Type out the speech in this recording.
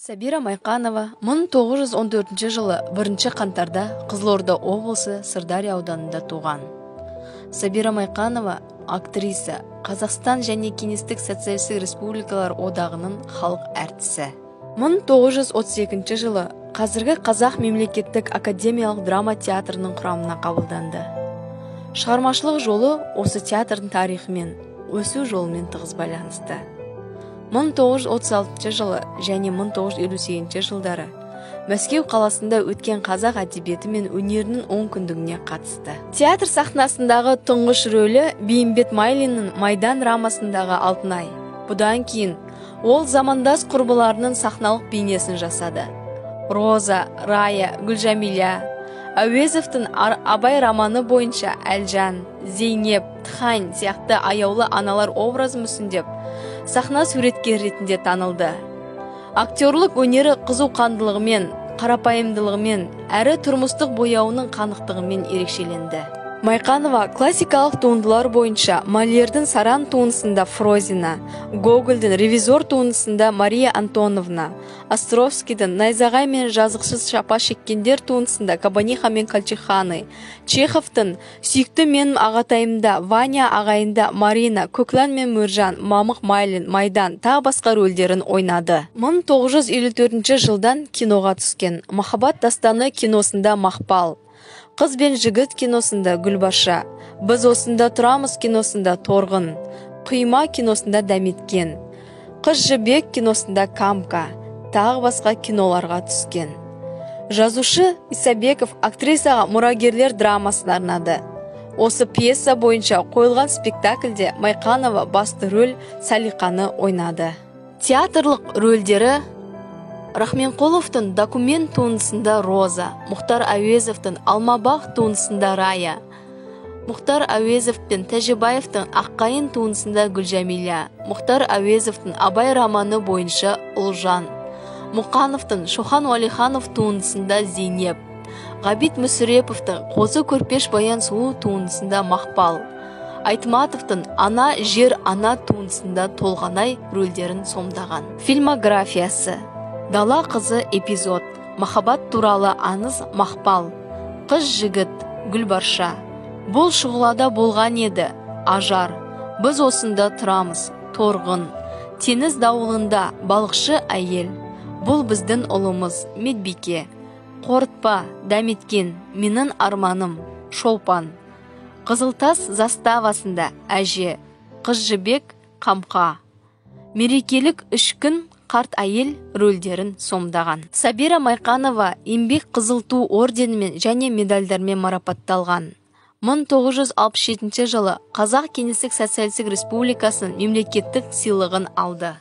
Сабира Майқанова 1914 жылы 1 қаңтарда Қызылорда облысы Сырдария ауданында туған. Сабира Майқанова актриса, Қазақстан және Кеңестік социалистік республикалар одағының халық әртісі. 1932 жылы қазіргі Қазақ мемлекеттік академиялық драма театрының құрамына қабылданды. Шығармашылық жолы осы театрдың тарихымен, өсу жолымен тығыз байланысты. 1936 жылы және 1958 жылдары Мәскеу қаласында өткен қазақ әдебиеті мен өнерінің 10 күндігіне қатысты. Театр сахнасындағы тұңғыш рөлі Бейімбет Майлиннің Майдан драмасындағы Алтынай. Бұдан кейін ол замандас құрбыларының сахналық бейнесін жасады. Роза, Рая, Гүлжамиля, Әуезовтың Абай романы бойынша Әлжан, Зейнеп, Тхань сияқты аяулы аналар образын мүсіндеп, сахна суреткер ретінде танылды. Актерлік өнері қызуқандылығымен, қарапайымдылығымен, әрі тұрмыстық бояуының қанықтығымен ерекшеленді. Майқанова классикалық туындылар бойынша Мольердің Саран туындысында Фрозина, Гогольдің Ревизор туындысында Мария Антоновна, Островскийдің Найзағай мен жазықсыз шапа шеккендер туындысында Кабаниха мен Колчиханы, Чеховтың Сүйікті менің ағатайымда Ваня ағайында Марина, Көклан мен Мөржан, Мамық Майлин, Майдан тағы басқа рөлдерін ойнады. 1954 жылдан киноға түскен. Махаббат дастаны киносында Мақпал, Қыз бен жігіт киносында Гүлбаша, Біз осында тұрамыз киносында Торғын, Құйма киносында Дәметкен, Қыз жібек киносында Камка, тағы басқа киноларға түскен. Жазушы Исабеков актрисаға мұрагерлер драмасын арнады. Осы пьеса бойынша қойылған спектакльде Майқанова басты рөл Салиқаны ойнады. Театрлық рөлдері Рахменқұловтың Документ туындысында Роза, Мұхтар Әуезовтың Алмабақ туындысында Рая, Мұхтар Әуезов пен Тәжібаевтың Аққайын туындысында Гүлжамиля, Мұхтар Әуезовтың Абай романы бойынша Ұлжан, Мұқановтың Шохан Уәлиханов туындысында Зейнеп, Ғабит Мүсіреповтың Қозы көрпеш баян сұлу туындысында Мақпал, Айтматовтың Ана жер ана туындысында Толғанай рөлдерін сомдаған. Фильмографиясы: Дала қызы эпизод, Махаббат туралы аңыз Мақпал, Қыз жігіт Гүлбарша, Бұл шұғылада болған еді Ажар, Біз осында тұрамыз Торғын, Теңіз дауылында Балықшы әйел, Бұл біздің ұлымыз Медбике, Қорытпа Дәметкен, Менің арманым Шолпан, Қызылтас заставасында Әже, Қыз жібек Қамқа, Мерекелік 3 күн қарт әйел рөлдерін сомдаған. Сабира Майқанова еңбек қызыл ту орденімен және медальдармен марапатталған. 1967 жылы Қазақ Кеңестік социалистік республикасының мемлекеттік сыйлығын алды.